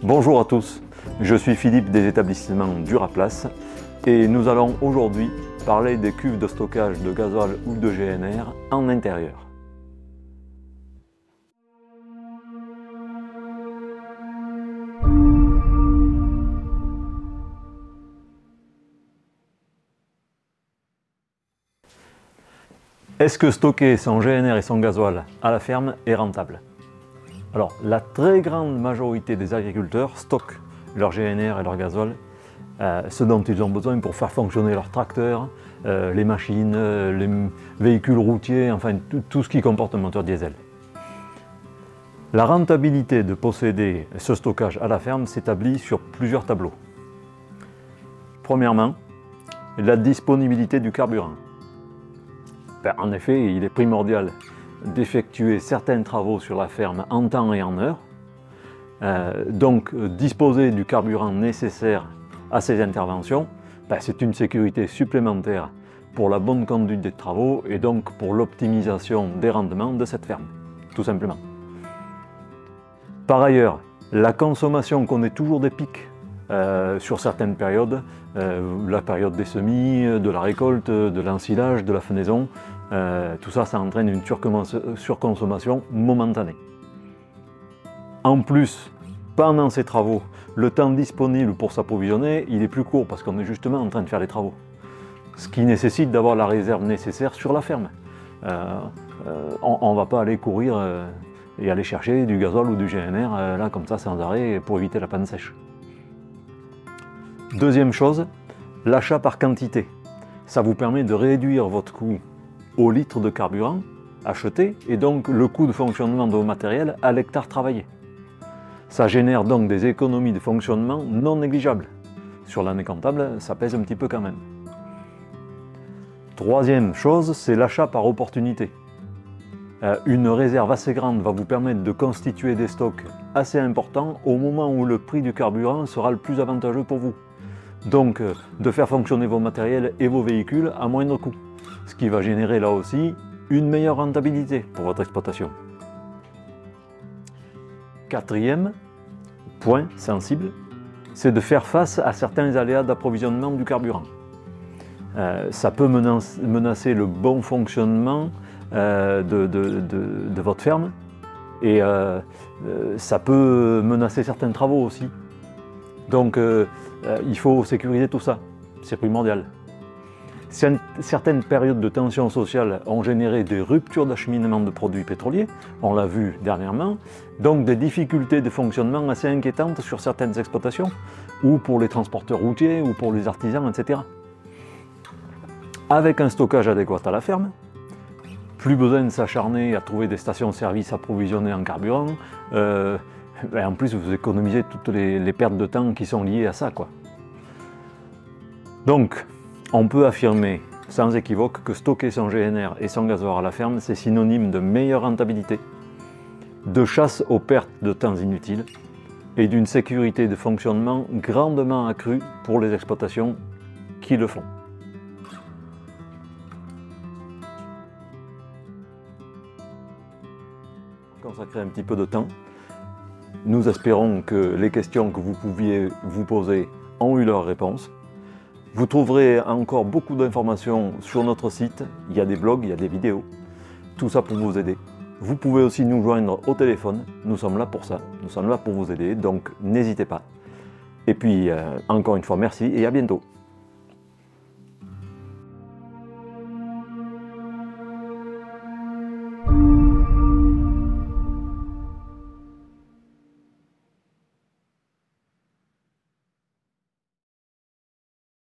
Bonjour à tous, je suis Philippe des établissements Duraplace et nous allons aujourd'hui parler des cuves de stockage de gasoil ou de GNR en intérieur. Est-ce que stocker son GNR et son gasoil à la ferme est rentable? Alors, la très grande majorité des agriculteurs stockent leur GNR et leur gasoil, ce dont ils ont besoin pour faire fonctionner leurs tracteurs, les machines, les véhicules routiers, enfin tout ce qui comporte un moteur diesel. La rentabilité de posséder ce stockage à la ferme s'établit sur plusieurs tableaux. Premièrement, la disponibilité du carburant. En effet, il est primordial d'effectuer certains travaux sur la ferme en temps et en heure. Donc disposer du carburant nécessaire à ces interventions, c'est une sécurité supplémentaire pour la bonne conduite des travaux et donc pour l'optimisation des rendements de cette ferme, tout simplement. Par ailleurs, la consommation connaît toujours des pics sur certaines périodes, la période des semis, de la récolte, de l'ensilage, de la fenaison, tout ça, ça entraîne une surconsommation momentanée. En plus, pendant ces travaux, le temps disponible pour s'approvisionner, il est plus court parce qu'on est justement en train de faire les travaux. Ce qui nécessite d'avoir la réserve nécessaire sur la ferme. On ne va pas aller courir et aller chercher du gazole ou du GNR là comme ça sans arrêt pour éviter la panne sèche. Deuxième chose, l'achat par quantité. Ça vous permet de réduire votre coût au litre de carburant acheté et donc le coût de fonctionnement de vos matériels à l'hectare travaillé. Ça génère donc des économies de fonctionnement non négligeables. Sur l'année comptable, ça pèse un petit peu quand même. Troisième chose, c'est l'achat par opportunité. Une réserve assez grande va vous permettre de constituer des stocks assez importants au moment où le prix du carburant sera le plus avantageux pour vous. Donc de faire fonctionner vos matériels et vos véhicules à moindre coût, ce qui va générer là aussi une meilleure rentabilité pour votre exploitation. Quatrième point sensible, c'est de faire face à certains aléas d'approvisionnement du carburant. Ça peut menacer le bon fonctionnement de votre ferme et ça peut menacer certains travaux aussi. Donc il faut sécuriser tout ça, c'est primordial. Certaines périodes de tension sociale ont généré des ruptures d'acheminement de produits pétroliers, on l'a vu dernièrement, donc des difficultés de fonctionnement assez inquiétantes sur certaines exploitations, ou pour les transporteurs routiers, ou pour les artisans, etc. Avec un stockage adéquat à la ferme, plus besoin de s'acharner à trouver des stations-service approvisionnées en carburant, en plus vous économisez toutes les pertes de temps qui sont liées à ça, quoi. Donc, on peut affirmer sans équivoque que stocker son GNR et son gasoil à la ferme, c'est synonyme de meilleure rentabilité, de chasse aux pertes de temps inutiles et d'une sécurité de fonctionnement grandement accrue pour les exploitations qui le font. Consacrer un petit peu de temps. Nous espérons que les questions que vous pouviez vous poser ont eu leur réponse. Vous trouverez encore beaucoup d'informations sur notre site. Il y a des blogs, il y a des vidéos. Tout ça pour vous aider. Vous pouvez aussi nous joindre au téléphone. Nous sommes là pour ça. Nous sommes là pour vous aider. Donc n'hésitez pas. Et puis, encore une fois, merci et à bientôt.